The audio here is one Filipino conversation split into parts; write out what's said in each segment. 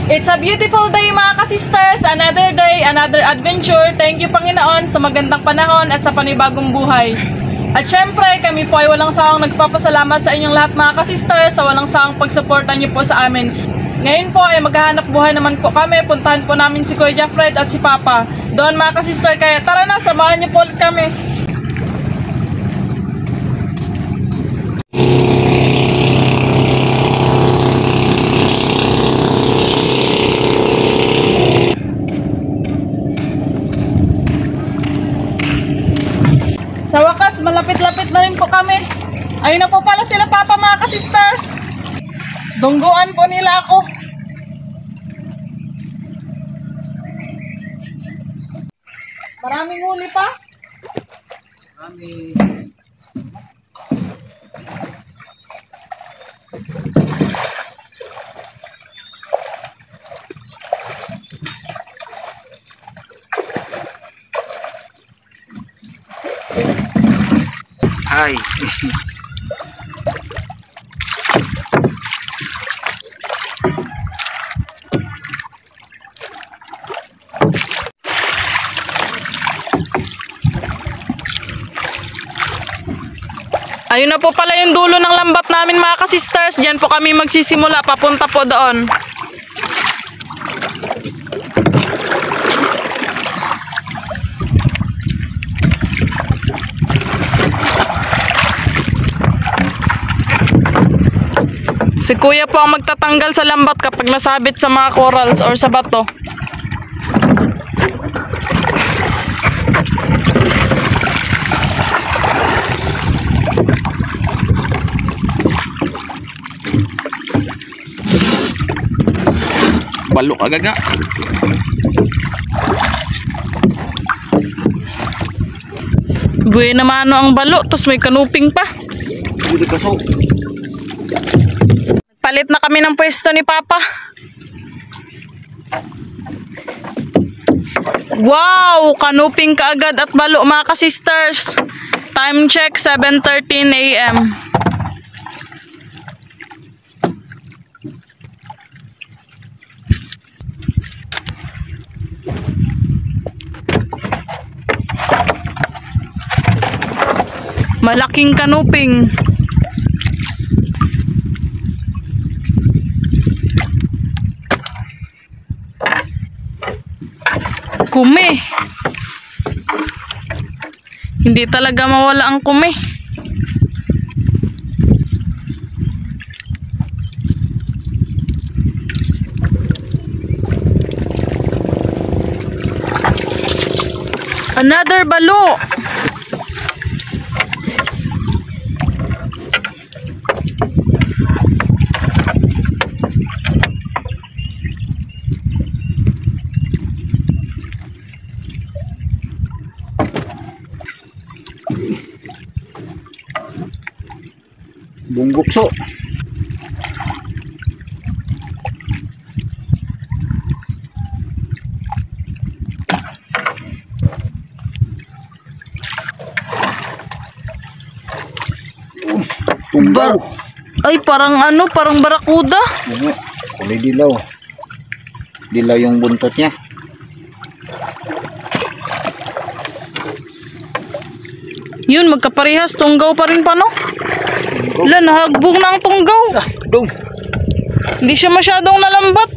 It's a beautiful day mga ka-sisters, another day, another adventure. Thank you Panginoon sa magandang panahon at sa panibagong buhay. At syempre, kami po ay walang sawang nagpapasalamat sa inyong lahat mga ka-sisters sa walang sawang pagsuporta niyo po sa amin. Ngayon po ay maghahanap buhay naman po kami. Puntahan po namin si Kuya Jeffred at si Papa doon mga ka-sister. Kaya tara na, samahan niyo po ulit kami. Sa wakas, malapit-lapit na rin po kami. Ayun na po pala sila Papa mga ka-sisters. Dungguan po nila ako. Maraming huli pa? Marami. Hi. Ayun na po pala yung dulo ng lambat namin mga ka-sisters. Diyan po kami magsisimula, papunta po doon. Si Kuya po ang magtatanggal sa lambat kapag nasabit sa mga corals or sa bato. Balo agad nga. Buena mano ang balo, tapos may kanuping pa. Hindi kaso. Palit na kami ng pwesto ni Papa. Wow! Kanuping kaagad at balo mga ka-sisters. Time check, 7:13 AM. Malaking kanuping. Kume. Hindi talaga mawala ang kume. Another balo. Bunggukso. Tunggaw. Ay, parang ano, parang barakuda. Kulay dilaw. Dilaw yung buntot niya. Yun, magkaparehas. Tunggaw pa rin pa, no? Wala, nahagbog na ang tunggaw. Dong. Hindi siya masyadong nalambat.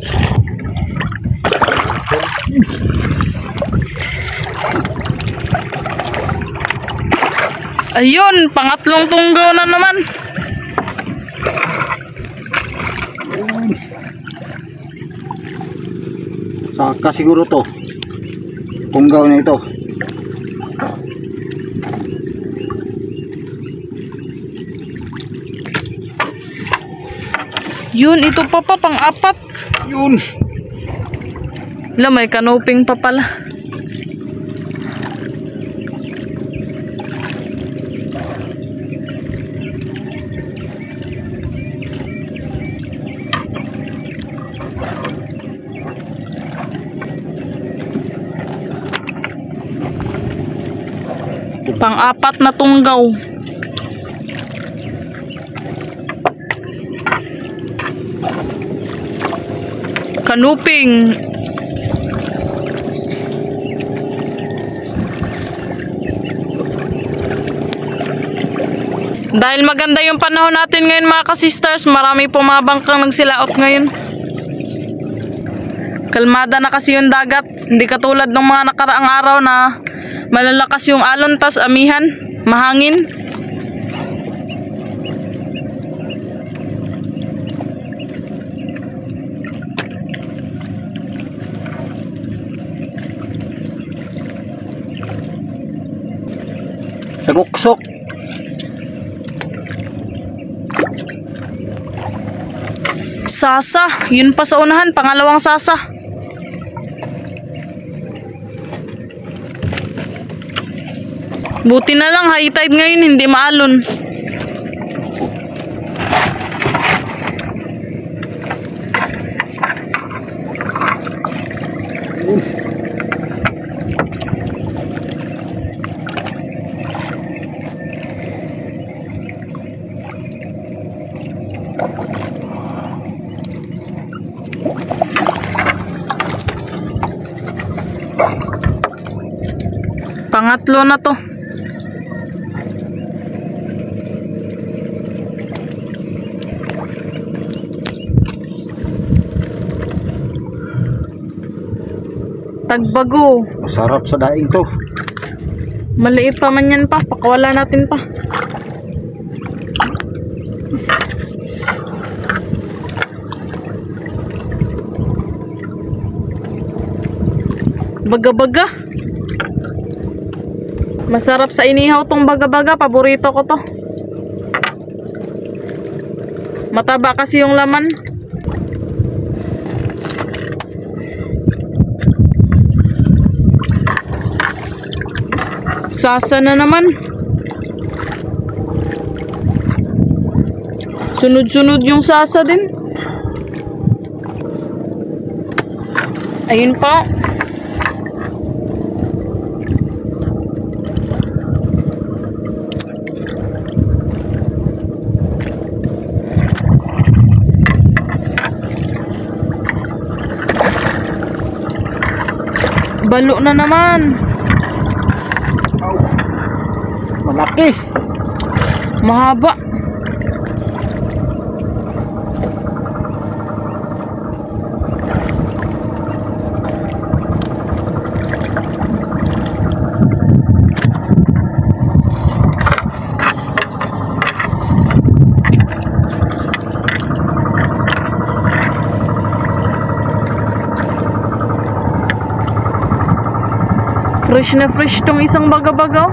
Ayun, pangatlong tunggaw na naman. Saka siguro to. Tunggaw na ito. Yun, ito pa pang-apat. Yun. Wala, may kanuping pa pala. Pang-apat na tunggaw. Kanuping. Dahil maganda yung panahon natin ngayon mga ka-sisters, marami po mga bangkang nagsilaot ngayon. Kalmada na kasi yung dagat, hindi katulad ng mga nakaraang araw na malalakas yung alon tas amihan, mahangin. Saguksok. Sasa, yun pa sa unahan, pangalawang sasa. Buti na lang high tide ngayon, hindi maalon. Pangatlo na to. Tagbago. Masarap sa daing to. Maliit pa man yan pa. Pakawala natin pa. Baga-baga. Masarap sa inihaw tong baga-baga. Paborito ko to. Mataba kasi yung laman. Sasa na naman. Sunod-sunod yung sasa din. Ayun pa. Balo na naman. Malaki. Mahaba. Fresh na fresh tong isang baga-baga.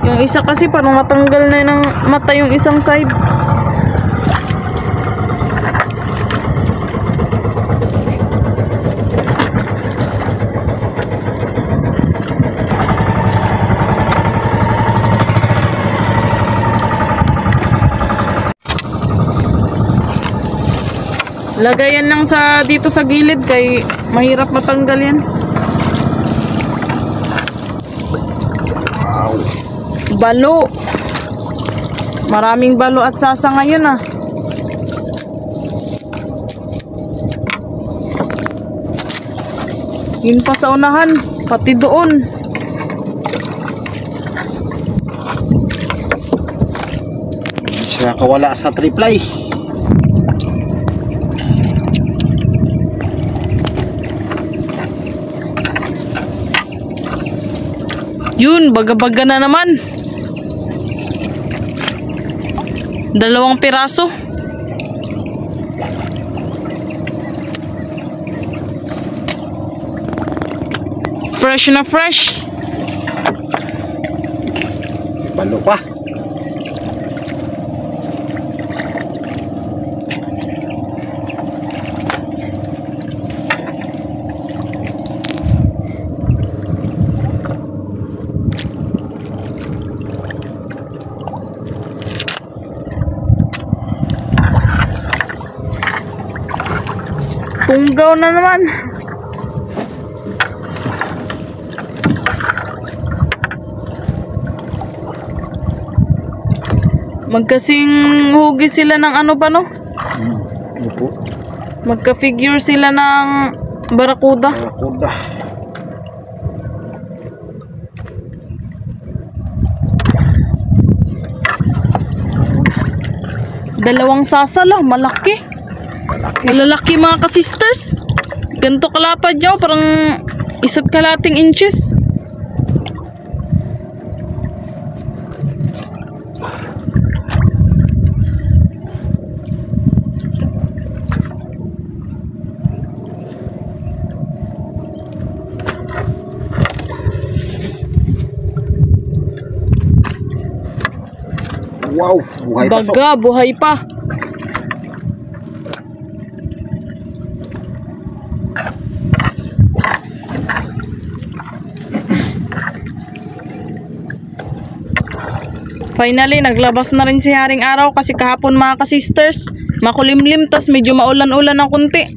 Yung isa kasi parang matanggal na ng mata yung isang side. Lagayan lang sa dito sa gilid kay mahirap matanggal yan. Balo. Maraming balo at sasa ngayon ah. Yun pa sa unahan, pati doon. Siya kawala sa triply. Yun, baga-baga na naman. 2 piraso. Fresh na fresh. Balo pa. Punggaw na naman. Magkasing hugis sila ng ano pa no? Opo. Magka-figure sila ng barakuda. Barakuda. Dalawang sasa lang, malaki. Malalaki mga ka-sisters. Ganito kalapad nyo, parang isa't kalating inches. Wow, buhay pa so. Baga, buhay pa. Finally, naglabas na rin si Haring Araw kasi kahapon mga ka-sisters, makulimlim tas medyo maulan-ulan ng kunti.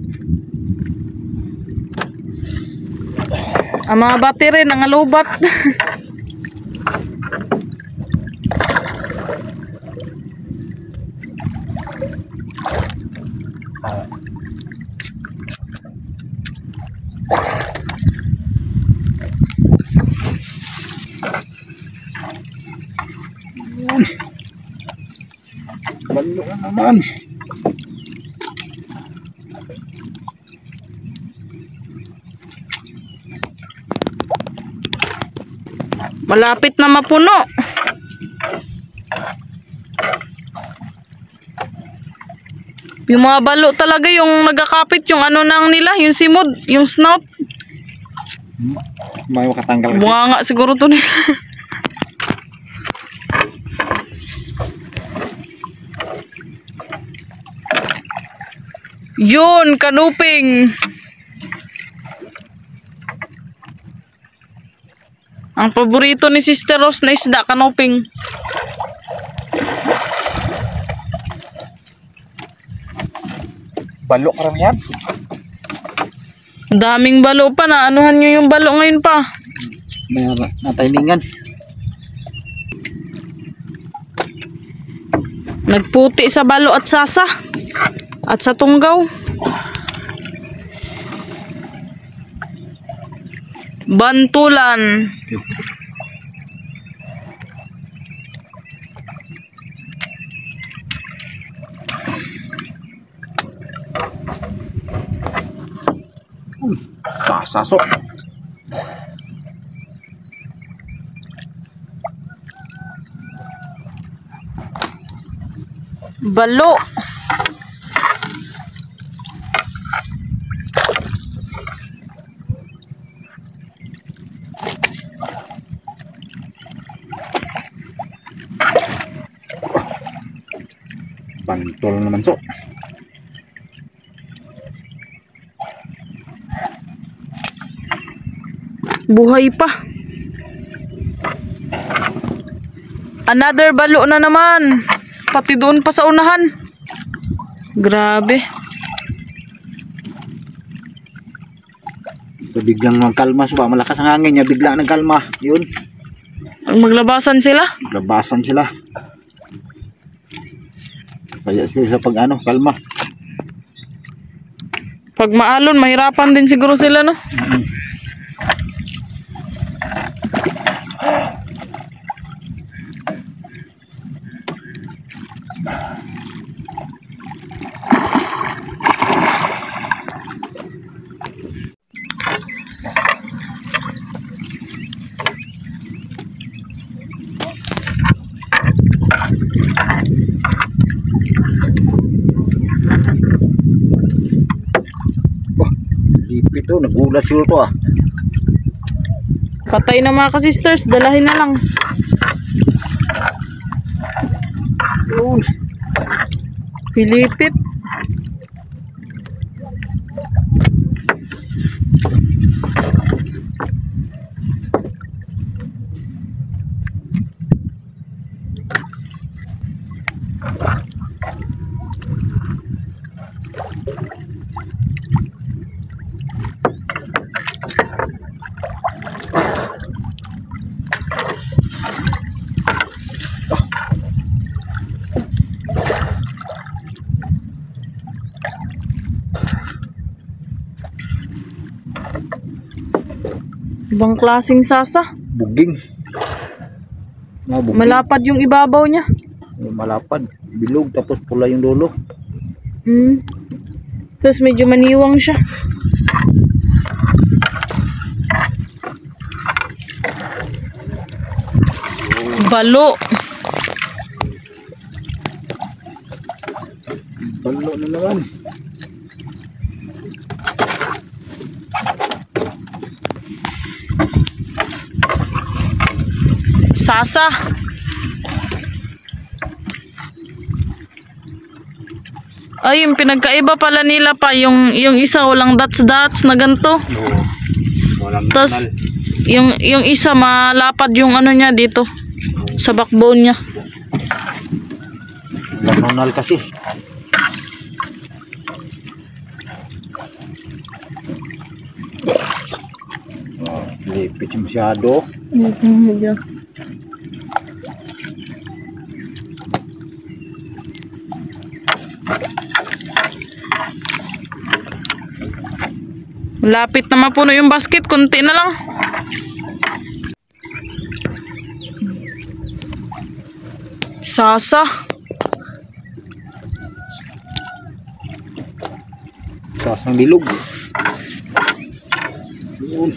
Ang mga bati rin, nangalubat. Balo na naman. Malapit na mapuno. Yung mga balo talaga yung nagakapit yung ano nang nila, yung simod, yung snout. May makatanggal kasi. Bunga nga siguro to nila. Yun, kanuping. Ang paborito ni Sister Rose na isda, kanuping. Balo karamihan. Daming balo pa na. Anuhan nyo yung balo ngayon pa. May natimingan. Nagputi sa balo at sasa. At sa tunggaw. Bantulan. Sasaso. Balo. Bantol naman so. Buhay pa. Another balo na naman. Pati doon pa sa unahan. Grabe. So biglang magkalma so ba malakas ang hangin niya bigla nagkalma. Yun. Maglabasan sila. Labasan sila. Kaya sila sa pag ano, kalma. Pag maalon, mahirapan din siguro sila, no? Lipit to, nagulat siguro to ah. Patay na mga ka-sisters, dalahin na lang. Yun. Pilipit. Ibang klaseng sasa. Buging. Buging. Malapad yung ibabaw niya. Malapad. Bilog tapos pula yung dulo. Tapos medyo maniwang siya. Balo. Balo na naman. Sasa. Ay, yung pinagkaiba pala nila pa, yung isa walang dots na ganito. Oo. Walang Tapos yung isa malapad yung ano niya dito sa backbone niya. Walang kasi. Lipit masyado. Medyo. Malapit na mapuno yung basket, konti na lang. Sasa. Sasang bilog. Yun.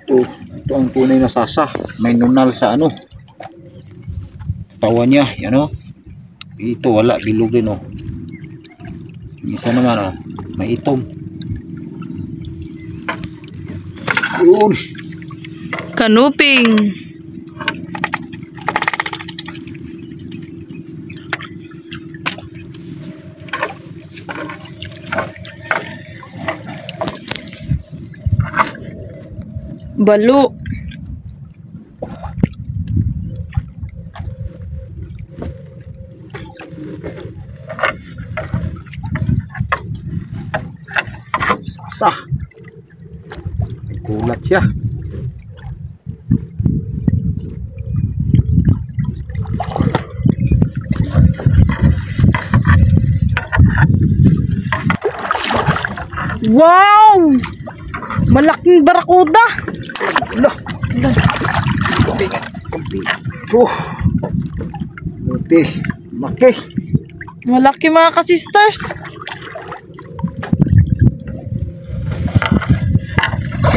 Ito ang tunay na sasa. May nunal sa ano. Tawa niya, yan o. Ito wala, bilog din o. Yung isa naman o, may itom. Yun. Kanuping. Balo. Sasa. Kulat siya. Wow! Malaking barakuda. Lah. Buti. Maki. Malaki mga ka-sisters.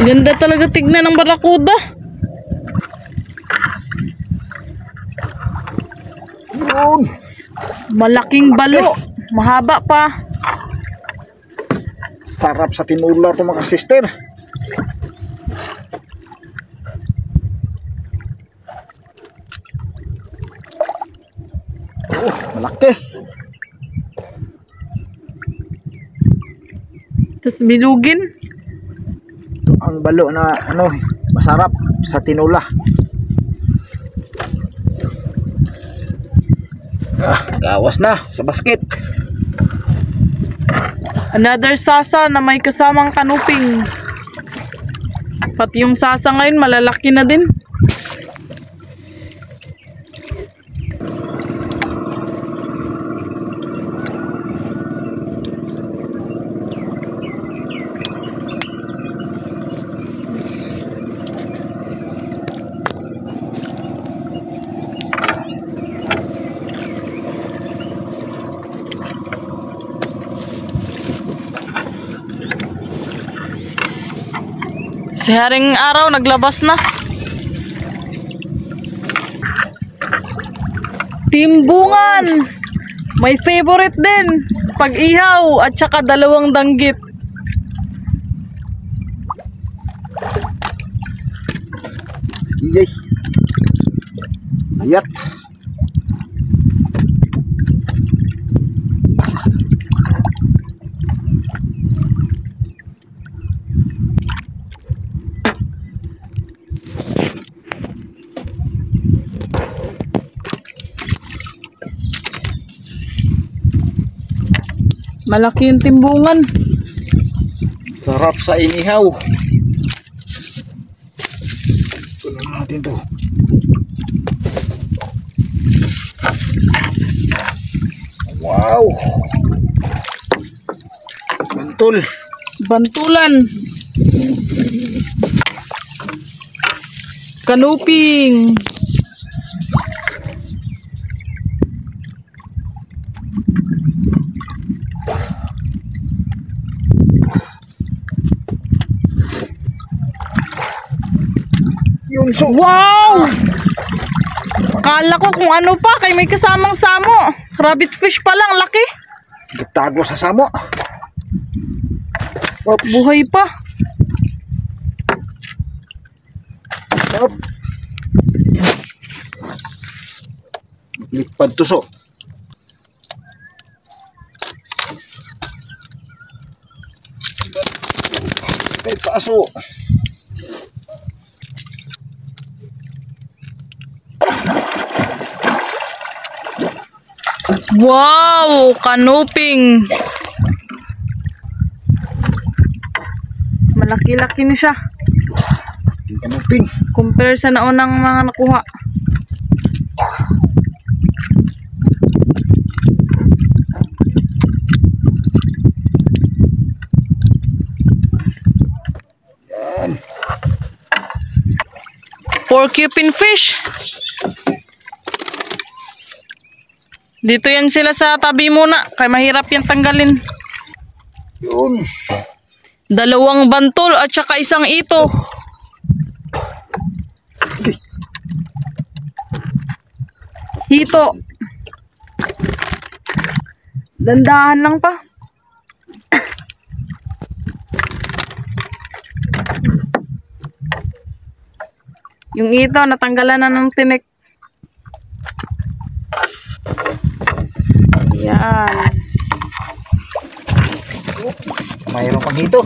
Ganda talaga tignan ng barakuda. Yun. Malaking balo. Mahaba pa. Sarap sa tinula ito mga sister. Malaki. Tapos bilugin. Ito ang balo na ano, masarap sa tinula. Gawas na sa basket. Another sasa na may kasamang kanuping. Pati yung sasa ngayon malalaki na din. Si Haring Araw naglabas na. Timbungan. May favorite din. Pag-ihaw at saka dalawang danggit. Iyay. Ayat. Malaki yung timbungan. Sarap sa inihaw. Tuloy natin to. Wow. Bantul. Bantulan. Kanuping. Yun so. Wow! Akala ko kung ano pa, kay may kasamang samo. Rabbit fish pa lang, laki. Nagtago sa samo. Oops. Buhay pa. Up. Lipad tuso. Ay, paso. Wow! Kanuping. Malaki-laki na siya. Yung kanuping. Compare sa naunang mga nakuha. Yan. Porcupine fish. Dito yan sila sa tabi muna. Kaya mahirap yan tanggalin. Yun. 2 bantol at saka 1 ito. Hito. Dandahan lang pa. Yung ito, natanggalan na ng tinik. Yan. Mayroon pa dito.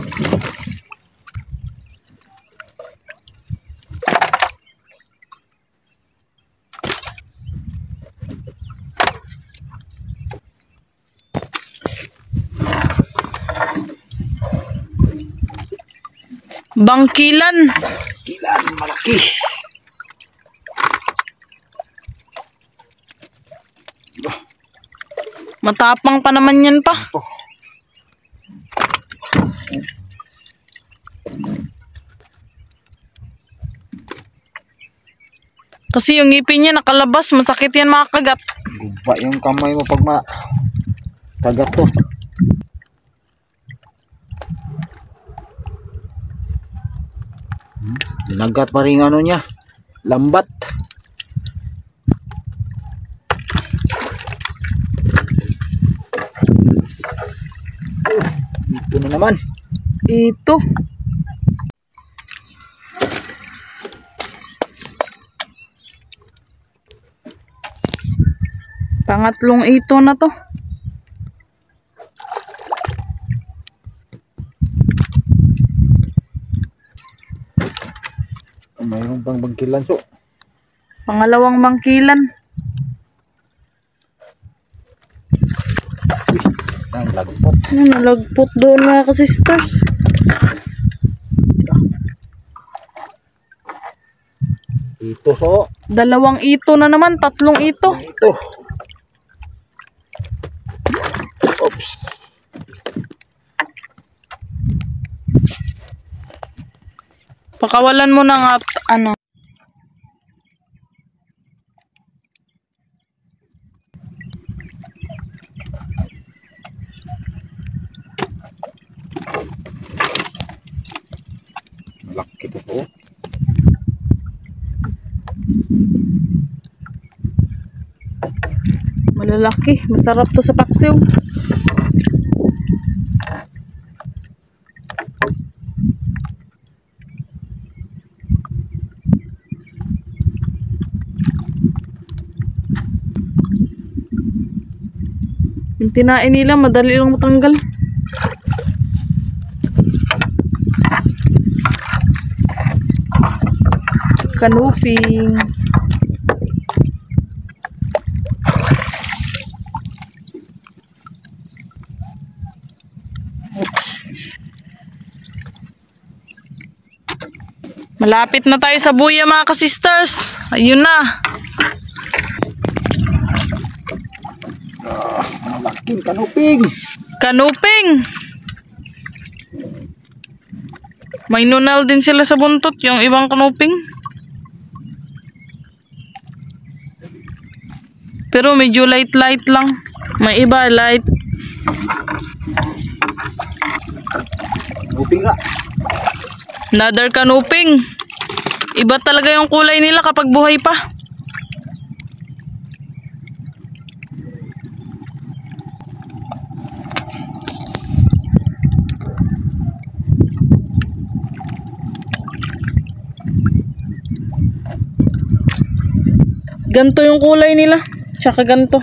Bangkilan. Kilan malaki. Matapang pa naman yan pa. Ito. Kasi yung ngipin niya nakalabas, masakit yan makakagat. Guba yung kamay mo pag kagat to. Nagat pa rin ano niya. Lambat. Ito na naman. Ito. Pangatlong ito na to. Mayroon pang bangkilan so. Pangalawang bangkilan. Ang lagpot. Nalagpot doon mga ka-sisters. Ito so. 2 ito na naman, 3 ito. Ito. Oops. Pakawalan mo ng ano. Malaki to so. Malalaki, masarap to sa paksiw. Yung tinain nila, madali lang matanggal. Kanuping. Malapit na tayo sa buya mga ka-sisters. Ayun na. Malaking kanuping. Kanuping. May nunal din sila sa buntot, yung ibang kanuping. Pero medyo light lang. May iba light. Uping ka. Another kanuping. Iba talaga yung kulay nila kapag buhay pa. Ganto yung kulay nila. Tsaka ganto.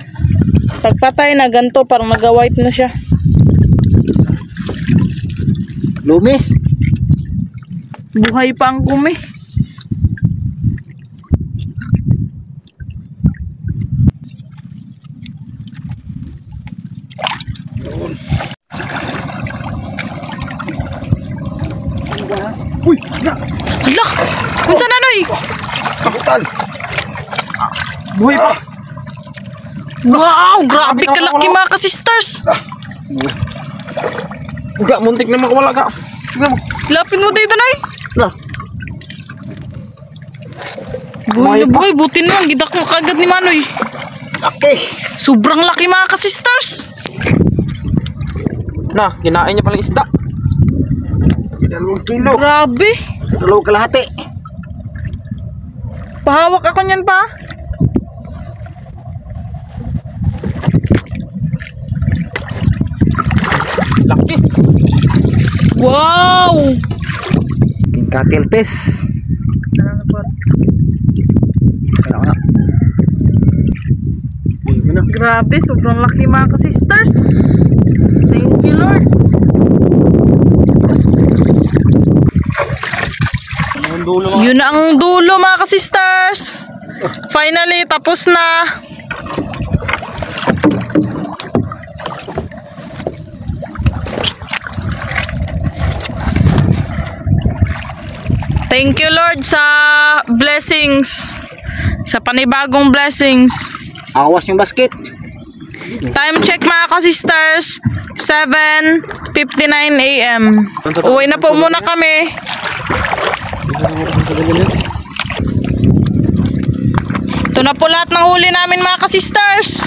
Pagpatay na ganto, parang nag-white na siya. Lumi. Buhay pa ang kumi. Uy! Na! Hala! Unsa na noy? Kakutan! Buhay pa! Wow! Grabe kalaki mga ka-sisters! Uga, muntik na makawala ka. Tignan mo. Lapin mo dito noy. Na. Buhay na buhay. Buti na lang. Gidak mo kagad ni Manoy. Laki! Sobrang laki mga ka-sisters! Na, kinain niya palang isda. 2 kilo. Grabe! 2 kalahati. Pahawak ako niyan pa. Laki! Wow! King cuttlefish. Grabe, sobrang laki mga ka-sisters. Thank you, Lord. Yun na ang dulo mga ka-sisters. Finally, tapos na. Thank you, Lord, sa blessings. Sa panibagong blessings. Awas yung basket. Time check mga ka-sisters, 7:59 AM. Uwi na po muna kami. Ito na po lahat ng huli namin mga ka-sisters.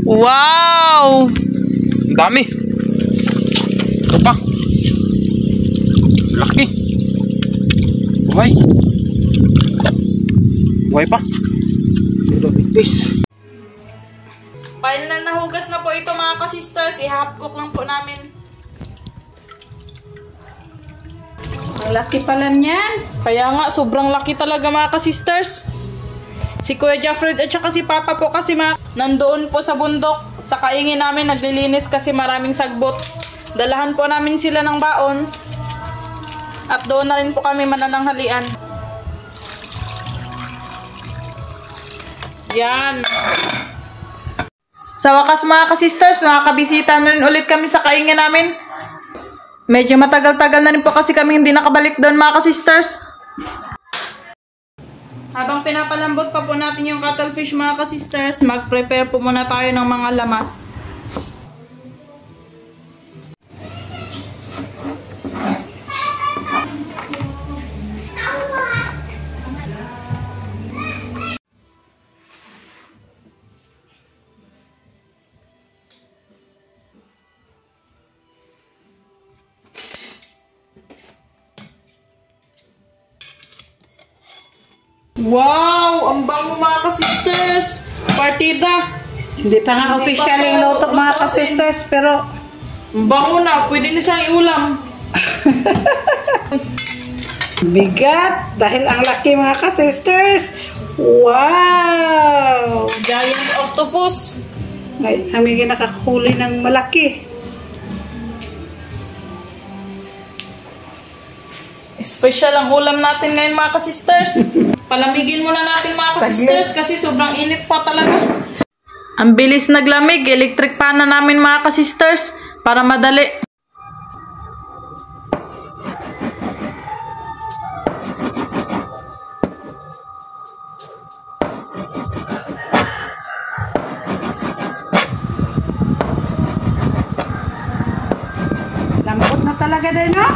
Wow! Ang dami. Ito pa. Laki. Buhay. Buhay pa. Fish. Final na nahugas na po ito mga ka-sisters. I-half cook lang po namin. Ang laki pala niyan. Kaya nga, sobrang laki talaga mga ka-sisters. Si Kuya Jaffred at saka si Papa po kasi nandoon po sa bundok. Sa kaingin namin, naglilinis kasi maraming sagbot. Dalahan po namin sila ng baon. At doon na rin po kami manananghalian. Yan. Sa wakas mga ka-sisters, nakakabisita na rin ulit kami sa kaingin namin. Medyo matagal-tagal na rin po kasi kami hindi nakabalik doon mga ka-sisters. Habang pinapalambot pa po natin yung cuttlefish mga ka-sisters, mag-prepare po muna tayo ng mga lamas. Wow! Ang bango mga ka-sisters! Partida! Hindi pa nga official yung luto mga ka-sisters, pero Ang bango na! Pwede na siyang iulam. bigat dahil ang laki mga ka-sisters. Wow! Giant octopus! Ay, kami nakakahuli ng malaki. Special ang ulam natin ngayon mga ka-sisters. Palamigin muna natin mga ka-sisters kasi sobrang init pa talaga. Ang bilis naglamig, electric pan na namin mga ka-sisters para madali. Lambot na talaga din, no?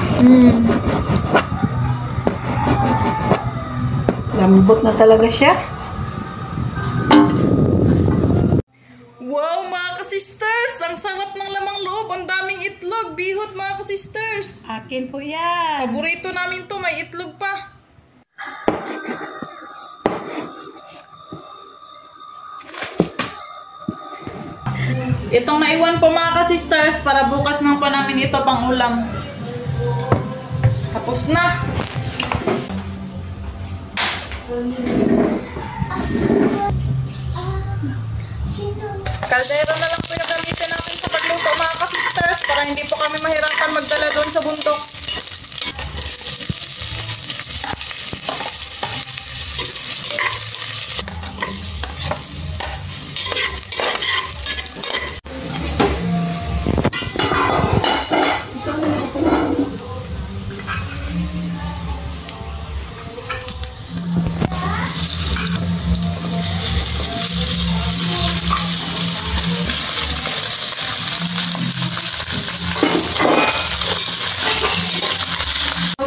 Lambot na talaga siya. ka-sisters, ang sarap ng lamang loob. Ang daming itlog, bihot mga ka-sisters. Akin po yan. Paborito namin to, may itlog pa. Itong naiwan po mga ka-sisters, para bukas naman po namin ito pang ulam. Tapos na. Kaldero na lang po yung gamitin natin sa pagluto mga ka-sisters para hindi po kami mahirapan magdala doon sa bundok.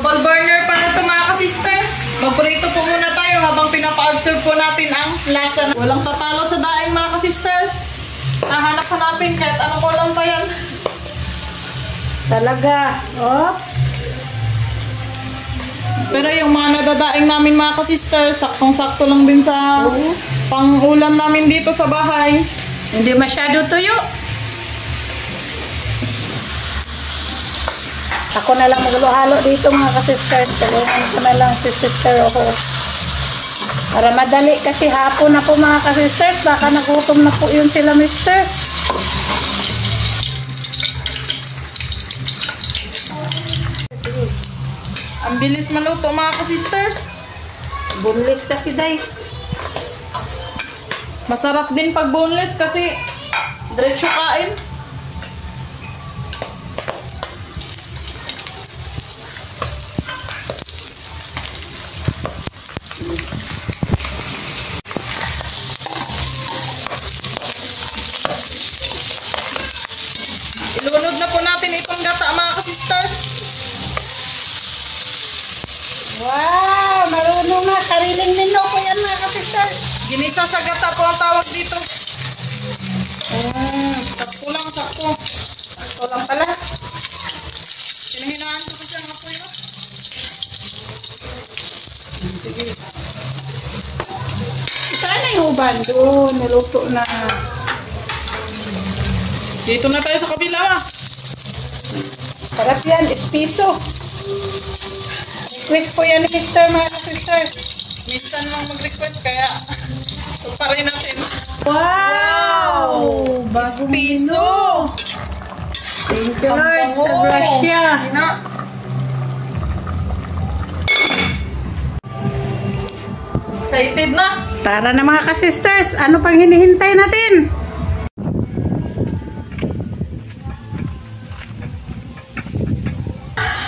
Double burner pa na ito mga ka-sisters. Magprito po muna tayo habang pinapa-absorb po natin ang lasa. Walang tatalo sa daing mga ka-sisters. Hanap-hanapin kahit anong kulang pa yan. Talaga. Oops. Pero yung mga nadadaing namin mga ka-sisters, saktong-sakto lang din sa pang-ulam namin dito sa bahay. Hindi masyado tuyo. Ako na lang maghalo-halo dito mga ka-sisters. Tulungan ko na lang si sister ako. Para madali kasi hapon na po mga ka-sisters. Baka nagutom na po yun sila mister. Ang bilis maluto mga ka-sisters. Bunlis kasi day. Masarap din pag boneless kasi diretso kain. Ilunod na po natin itong gata mga ka-sisters. Wow! Marunong na. Sariling menu po yan mga ka-sisters. Ginisa sa gata po ang tawag dito. Sakto lang, sakto. Ito lang pala. Pinahinaan ko siyang apoy no? Saan na yung uban? Doon. Naluto na. Dito na tayo sa kabila. Sarap yan. Espiso. Request po yan ni sister mga ka-sisters. Minsan lang mag-request kaya pa rin natin. Wow! Bagong Piso! Thank you Lord Ang sa bango. grasya. Ina. Excited na? Tara na mga ka-sisters. Ano pang hinihintay natin?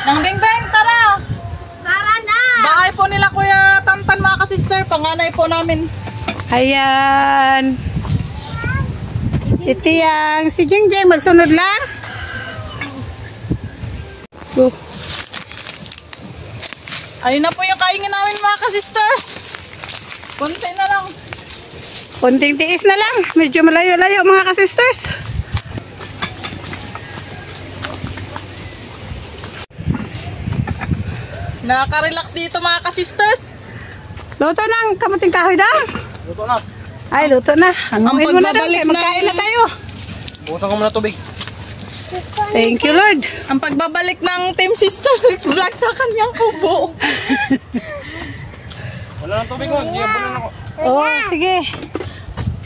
Nang ding-ding, tara! Tara na! Bahay po nila Kuya Tantan mga ka-sister. Panganay po namin. Ayan. Si Tiyang. Si Jingjing magsunod lang. Go. Ayun na po yung kaingin namin mga ka-sisters. Kunti na lang. Konting tiis na lang. Medyo malayo-layo mga ka-sisters. Nakaka-relax dito mga ka-sisters. Luto ng kamuting kahoy daw. Luto na. Ay, luto na. Hanguin mo na daw. pagbabalik Magkain na tayo. Butan ko muna tubig. Thank you, Lord. Ang pagbabalik ng Team Sisters X Vlog sa kanyang kubo. Wala nang tubig ko. Hindi na ako. Oh, sige.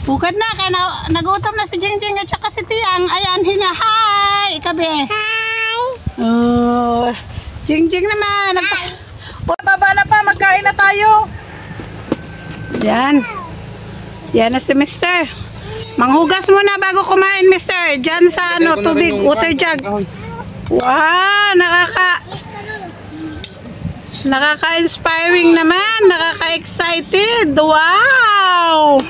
Bukad na. Kaya nagutom na si Jingjing at saka si Tiyang. Ayan, hina. Hi, ikabe. Hi. Oh, Jingjing naman. Baba na pa, magkain na tayo. Yan. Yan na si Mister. Manghugas muna bago kumain, Mister. Diyan sa ano, tubig, water jug. Wow, nakaka-inspiring naman. Nakaka-excited. Wow!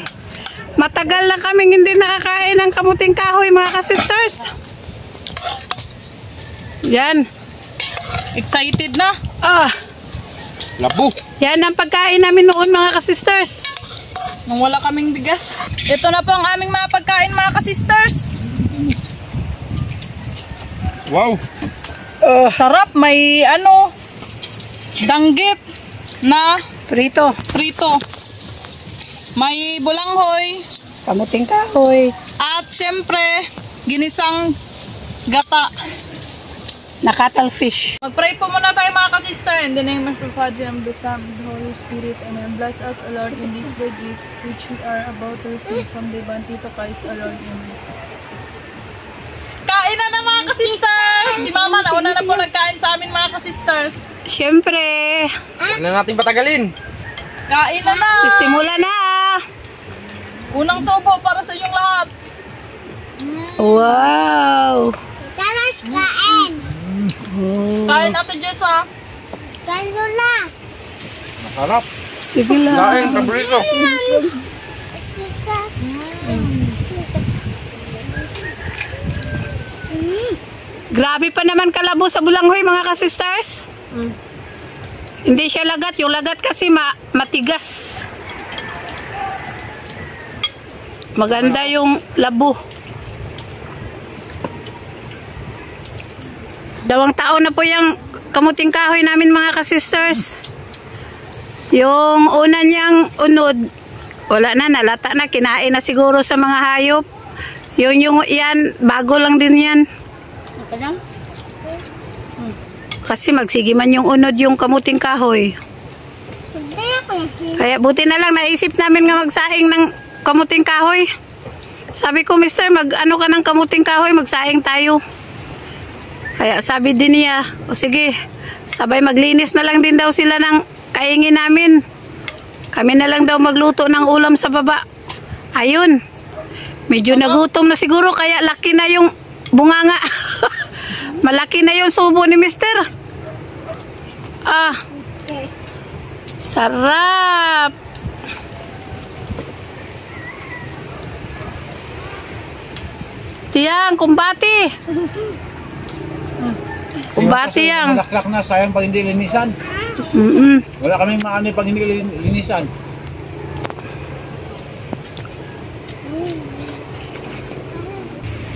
Matagal na kaming hindi nakakain ng kamuting kahoy, mga ka-sisters. Yan. Excited na? Ah, Labo. yan ang pagkain namin noon, mga ka-sisters. Nung wala kaming bigas. Ito na po ang aming mga pagkain mga ka-sisters. Wow. Sarap, may ano, danggit na Prito. prito. May bulanghoy Kamuting kahoy. at syempre ginisang gata. Na-cattle fish. Mag-pray po muna tayo mga ka-sister. In the name of the Father and the Son and the Holy Spirit. Amen. Bless us, O Lord, in this day gift which we are about to receive from the bounty of Christ, O Lord. Amen. Kain na na mga ka-sisters! Si Mama nauna na po nagkain sa amin mga ka-sisters. Siyempre, Huwag na natin patagalin. Kain na na! simula na. Unang subo para sa inyong lahat. Wow. Kain Ate Jess ha. Masarap. Sige lang. Kain, paborito. Grabe pa naman kalabo sa bulanghoy mga ka-sisters. Hindi siya lagat. Yung lagat kasi matigas. Maganda yung labo. Dawang taon na po yung kamuting kahoy namin mga ka-sisters. Yung una niyang unod, wala na, nalata na, kinain na siguro sa mga hayop. Yan, bago lang din yan. Kasi magsigi man yung unod yung kamuting kahoy. Kaya buti na lang naisip namin nga magsaing ng kamuting kahoy. Sabi ko, mister, mag-ano ka ng kamuting kahoy, magsaing tayo. Kaya sabi din niya, o sige, sabay maglinis na lang din daw sila ng kaingin namin. Kami na lang daw magluto ng ulam sa baba. Ayun. Medyo nagutom na siguro, kaya laki na yung bunganga. Malaki na yung subo ni mister. Sarap. Tiyang, kumbati. Kumbati yang. Malaklak na, sayang pag hindi linisan. Wala kami maano pag hindi linisan.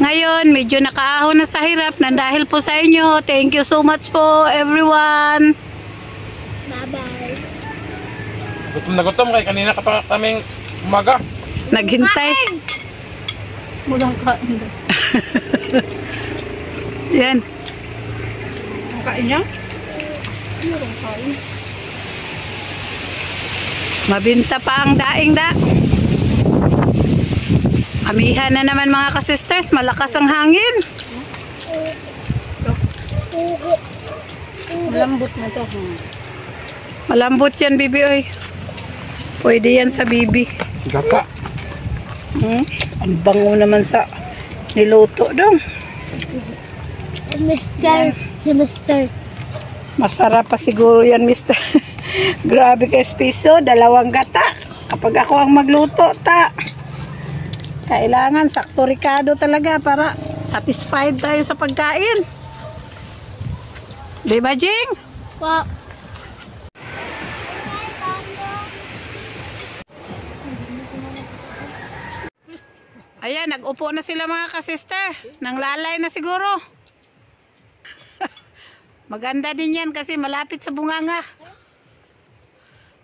Ngayon, medyo nakaahon na sa hirap na dahil po sa inyo. Thank you so much po, everyone. Bye-bye. Gutom na gutom kay kanina ka pa kaming umaga. Naghintay. Mulang kain. Yan. Kain niya? Mabinta pa ang daing da. Amihan na naman mga ka-sisters. Malakas ang hangin. Malambot na to. Malambot yan, bibi, oy. Pwede yan sa bibi. Gata. Ang bango naman sa niluto dong. Mister. Masarap pa siguro yan, mister. Grabe ka, Espiso. 2 gata. Kapag ako ang magluto, kailangan sakto rikado talaga para satisfied tayo sa pagkain. Diba, Jing? Pa. Ayan, nag-upo na sila mga ka-sister. Nang lalay na siguro. Maganda din yan kasi malapit sa bunganga.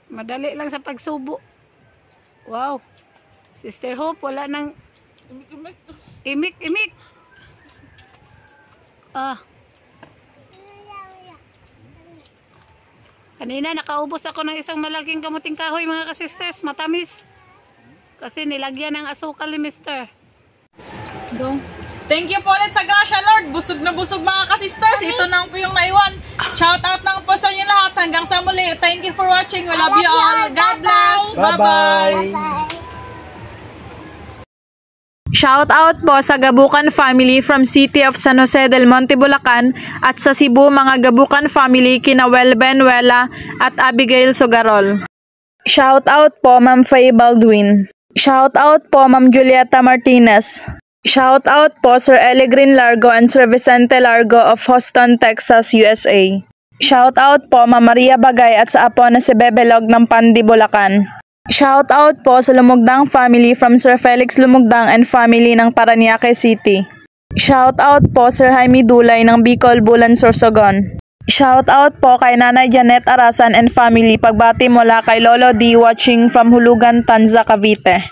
Madali lang sa pagsubo. Wow. Sister Hope, wala nang imik. Kanina nakaubos ako ng isang malaking kamuting kahoy mga ka-sisters. Matamis. Kasi nilagyan ng asukal ni mister. Thank you po ulit sa grasya, Lord. Busog na busog mga ka-sisters. Ito na po yung naiwan. Shout out lang po sa inyo lahat. Hanggang sa muli. Thank you for watching. We love you all. God bless. Bye-bye. Shout out po sa Gabukan family from City of San Jose del Monte, Bulacan at sa Cebu mga Gabukan family kina Wel Benuela at Abigail Sugarol. Shout out po Ma'am Faye Baldwin. Shout out po Ma'am Julieta Martinez. Shout out po Sir Eli Green Largo and Sir Vicente Largo of Houston, Texas, USA. Shout out po Ma'am Maria Bagay at sa apo na si Bebelog ng Pandi, Bulacan. Shout out po sa Lumugdang family from Sir Felix Lumugdang and family ng Parañaque City. Shout out po Sir Jaime Dulay ng Bicol, Bulan, Sorsogon. Shout out po kay Nanay Janet Arasan and family, pagbati mula kay Lolo D watching from Hulugan, Tanza, Cavite.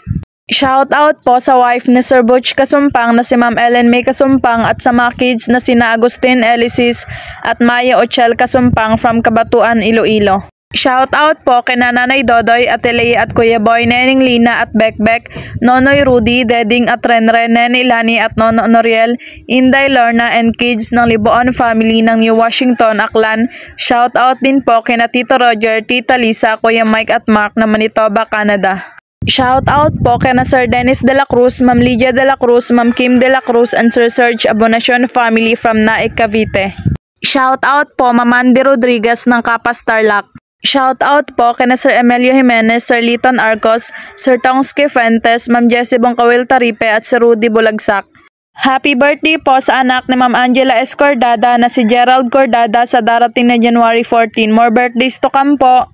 Shout out po sa wife ni Sir Butch Kasumpang na si Ma'am Ellen May Kasumpang at sa mga kids na sina Agustin Elisis at Maya Ochel Kasumpang from Kabatuan, Iloilo. Shout out po kay Nanay Dodoy, Ate Leia at Kuya Boy, Neneng Lina at Bekbek, Nonoy Rudy, Deding at Renren, Nene Lani at Nono Noriel, Inday Lorna and kids ng Liboon family ng New Washington, Aklan. Shout out din po kay na Tito Roger, Tita Lisa, Kuya Mike at Mark na Manitoba, Canada. Shout out po kay na Sir Dennis de la Cruz, Ma'am Lydia de la Cruz, Ma'am Kim de la Cruz and Sir Serge Abonacion family from Naik, Cavite. Shout out po Ma'am Andy Rodriguez ng Kapas, Tarlac. Shout out po kay na Sir Emilio Jimenez, Sir Liton Arcos, Sir Tongski Fuentes, Ma'am Jessie Bongkawil Taripe at Sir Rudy Bulagsak. Happy birthday po sa anak ni Ma'am Angela S. Cordada na si Gerald Cordada sa darating na January 14. More birthdays to come po.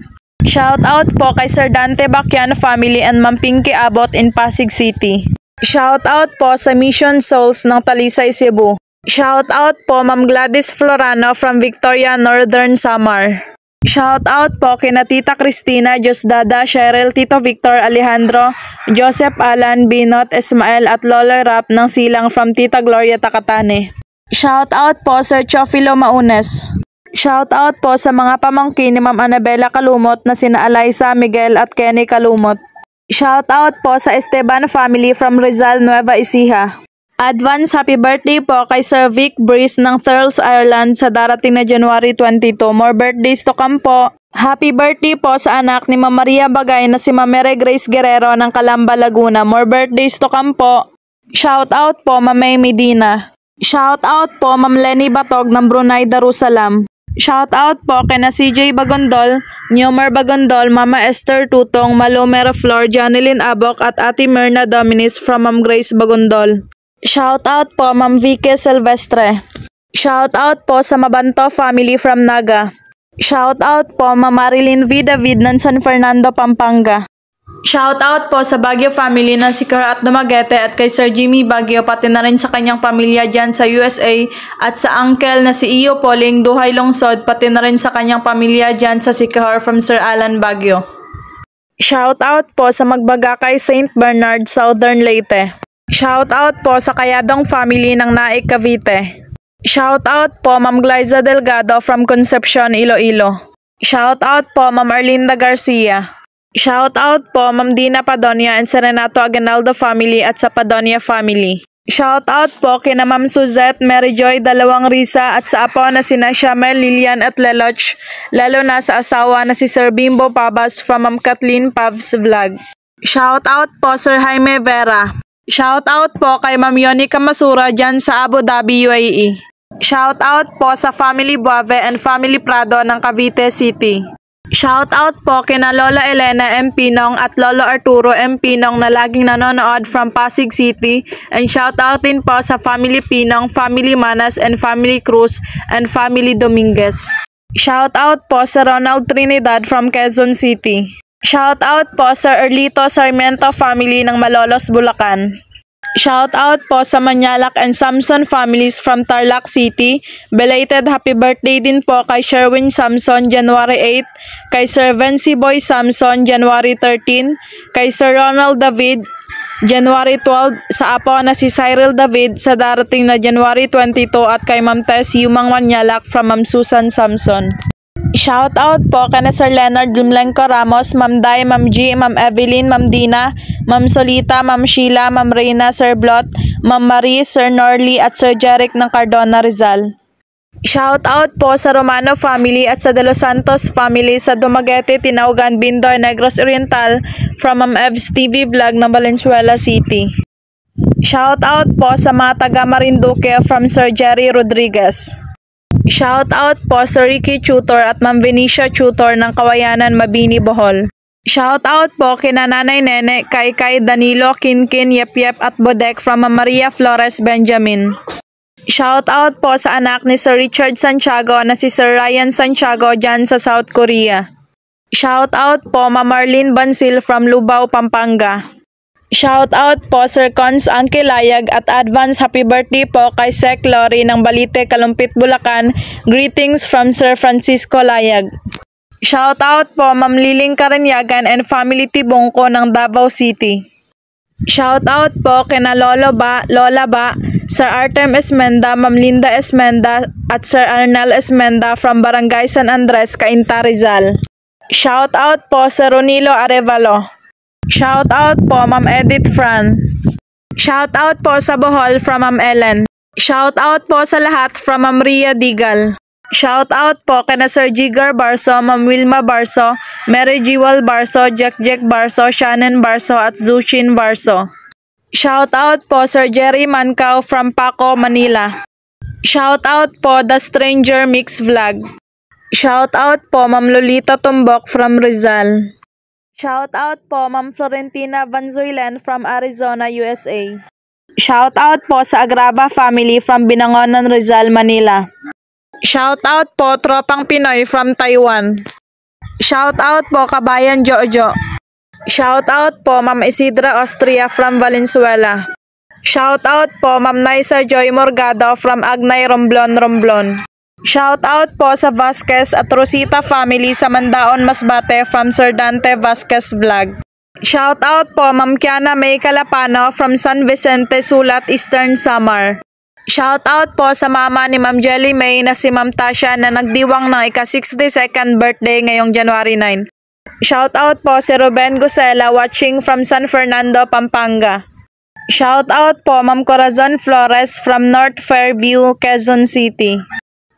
Shout out po kay Sir Dante Bacchian family and Ma'am Pinky Abot in Pasig City. Shout out po sa Mission Souls ng Talisay, Cebu. Shout out po Ma'am Gladys Florano from Victoria, Northern Samar. Shout out po kay na Tita Cristina, Diosdada, Cheryl, Tito Victor, Alejandro, Joseph Alan, Binot, Ismael at Lolo Rap ng Silang from Tita Gloria Takatane. Shout out po Sir Chofilo Maunes. Shout out po sa mga pamangkin ni Ma'am Annabella Kalumot na sina Eliza, Miguel at Kenny Kalumot. Shout out po sa Esteban family from Rizal, Nueva Ecija. Advance happy birthday po kay Sir Vic Breeze ng Thurles, Ireland sa darating na January 22. More birthdays to come po. Happy birthday po sa anak ni Ma'am Maria Bagay na si Ma'am Mary Grace Guerrero ng Calamba, Laguna. More birthdays to come po. Shout out po Ma'am May Medina. Shout out po Ma'am Lenny Batog ng Brunei, Darussalam. Shout out po kay na CJ Bagondol, Neomer Bagondol, Mama Esther Tutong, Malomera Flor, Janilyn Abok at Ate Myrna Dominis from Ma'am Grace Bagondol. Shout out po Ma'am Vicky Silvestre. Shout out po sa Mabanto family from Naga. Shout out po Ma'am Marilyn V. David ng San Fernando, Pampanga. Shout out po sa Baguio family na si Cara at Dumaguete at kay Sir Jimmy Baguio pati na rin sa kanyang pamilya dyan sa USA at sa uncle na si Iyo Poling Duhay Lungsod pati na rin sa kanyang pamilya dyan sa Sikihor from Sir Alan Baguio. Shout out po sa Magbagakay St. Bernard, Southern Leyte. Shout out po sa Kayadong family ng Naik, Cavite. Shout out po Ma'am Glyza Delgado from Concepcion, Iloilo. Shout out po Ma'am Arlinda Garcia. Shout out po Ma'am Dina Padonia and Serenato Aguinaldo family at sa Padonia family. Shout out po kina Ma'am Suzette, Mary Joy, Dalawang Risa at sa apo na sina Shamel, Lilian at Leloch, lalo na sa asawa na si Sir Bimbo Pabas from Ma'am Kathleen Pabs Vlog. Shout out po Sir Jaime Vera. Shout out po kay Ma'am Yonica Masura dyan sa Abu Dhabi, UAE. Shout out po sa Family Buave and Family Prado ng Cavite City. Shout out po kina Lola Elena M. Pinong at Lolo Arturo M. Pinong na laging nanonood from Pasig City, and shout out din po sa Family Pinong, Family Manas and Family Cruz and Family Dominguez. Shout out po sa Ronald Trinidad from Quezon City. Shout out po sa Erlito Sarmiento family ng Malolos, Bulacan. Shout out po sa Manyalak and Samson families from Tarlac City. Belated happy birthday din po kay Sherwin Samson, January 8, kay Sir Vency Boy Samson, January 13, kay Sir Ronald David, January 12, sa apo na si Cyril David sa darating na January 22 at kay Ma'am Tess Yumang Manyalak from Ma'am Susan Samson. Shout out po kay Sir Leonard Lumlenco Ramos, Ma'am Day, Ma'am G, Ma'am Evelyn, Ma'am Dina, Ma'am Solita, Ma'am Sheila, Ma'am Reyna, Sir Blot, Ma'am Marie, Sir Norly at Sir Jeric ng Cardona, Rizal. Shout out po sa Romano family at sa De Los Santos family sa Dumaguete, Tinaugan, Bindoy, Negros Oriental from Ma'am Evs TV Vlog ng Valenzuela City. Shout out po sa mga taga Marinduque from Sir Jerry Rodriguez. Shout out po sa Ricky Tutor at Ma'am Venicia Tutor ng Kawayanan, Mabini, Bohol. Shout out po kina Nanay Nene, Kay, Danilo, Kinkin, Yep at Bodek from Ma'am Maria Flores Benjamin. Shout out po sa anak ni Sir Richard Santiago na si Sir Ryan Santiago dyan sa South Korea. Shout out po Ma'am Marlene Bansil from Lubao, Pampanga. Shout out po Sir Cons Uncle Layag at advance happy birthday po kay Sec Lori ng Balite, Kalumpit, Bulacan. Greetings from Sir Francisco Layag. Shout out po Ma'am Liling Karanyagan and family Tibongko ng Davao City. Shout out po kina Lola Ba, Sir Artem Esmenda, Ma'am Linda Esmenda at Sir Arnel Esmenda from Barangay San Andres, Cainta, Rizal. Shout out po Sir Ronilo Arevalo. Shout out po Ma'am Edith Fran. Shout out po sa Bohol from Ma'am Ellen. Shout out po sa lahat from Ma'am Ria Digal. Shout out po kina Sir Jigar Barso, Ma'am Wilma Barso, Mary Jewel Barso, Jack Barso, Shannon Barso at Zushin Barso. Shout out po Sir Jerry Mancao from Paco, Manila. Shout out po The Stranger Mix Vlog. Shout out po Ma'am Lolita Tumbok from Rizal. Shout out po Ma'am Florentina Vanzuilen from Arizona, USA. Shout out po sa Agraba family from Binangonan, Rizal, Manila. Shout out po Tropang Pinoy from Taiwan. Shout out po Kabayan Jojo. Shout out po Ma'am Isidra Austria from Valenzuela. Shout out po Ma'am Naisa Joy Morgado from Agnay, Romblon. Shout out po sa Vasquez at Rosita family sa Mandaon, Masbate from Sir Dante Vasquez Vlog. Shout out po Ma'am Kiana May Calapano from San Vicente, Sulat, Eastern Samar. Shout out po sa mama ni Ma'am Jelly May na si Ma'am Tasha na nagdiwang ng ika-62nd birthday ngayong January 9. Shout out po si Ruben Gusela watching from San Fernando, Pampanga. Shout out po Ma'am Corazon Flores from North Fairview, Quezon City.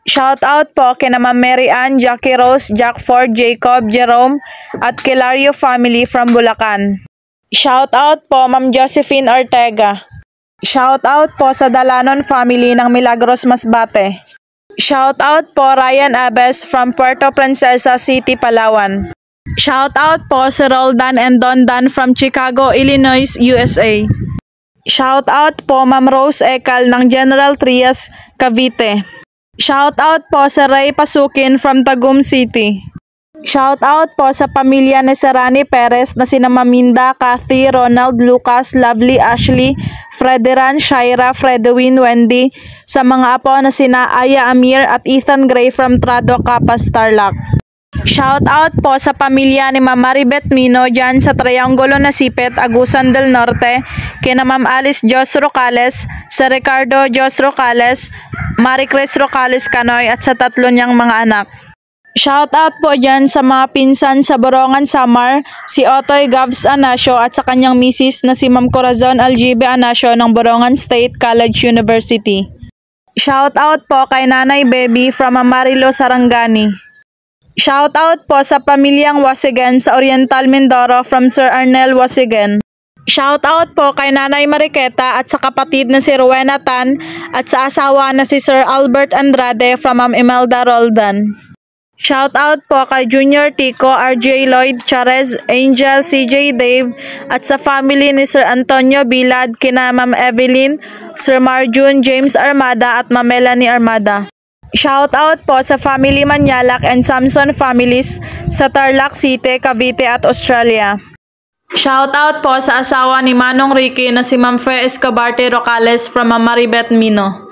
Shout out po kina Ma'am Mary Ann, Jackie Rose, Jack Ford, Jacob, Jerome at Kilario family from Bulacan. Shout out po Ma'am Josephine Ortega. Shout out po sa Dalanon family ng Milagros, Masbate. Shout out po Ryan Abes from Puerto Princesa City, Palawan. Shout out po si Roldan and Dondan from Chicago, Illinois, USA. Shout out po Ma'am Rose Ekal ng General Trias, Cavite. Shout out po sa Ray Pasukin from Tagum City. Shout out po sa pamilya ni Serani Perez na sina Maminda, Kathy, Ronald, Lucas, Lovely, Ashley, Frederan, Shaira, Fredwin, Wendy, sa mga apo na sina Aya Amir at Ethan Gray from Trado, Capas, Tarlac. Shout out po sa pamilya ni Ma'am Maribeth Mino dyan sa Triangulo Nasipet, Agusan del Norte, kina Ma'am Alice Jos Rocales, sa Ricardo Jos Rocales, Maricris Rocales Canoy at sa tatlo niyang mga anak. Shout out po dyan sa mga pinsan sa Borongan, Samar, si Otoy Gabs Anasio at sa kanyang misis na si Ma'am Corazon Aljibe Anasio ng Borongan State College University. Shout out po kay Nanay Baby from Amarilo, Sarangani. Shout out po sa pamilyang Wasigen sa Oriental Mindoro from Sir Arnel Wasigen. Shout out po kay Nanay Mariqueta at sa kapatid na si Rowena Tan at sa asawa na si Sir Albert Andrade from Ma'am Imelda Roldan. Shout out po kay Junior Tico, RJ Lloyd, Charez, Angel, CJ Dave at sa family ni Sir Antonio Bilad, kina Ma'am Evelyn, Sir Marjun, James Armada at Ma'am Melanie Armada. Shout out po sa family Manyalak and Samson families sa Tarlac City, Cavite at Australia. Shout out po sa asawa ni Manong Ricky na si Ma'am Fe Escobarte Rocales from Ma'am Maribeth Mino.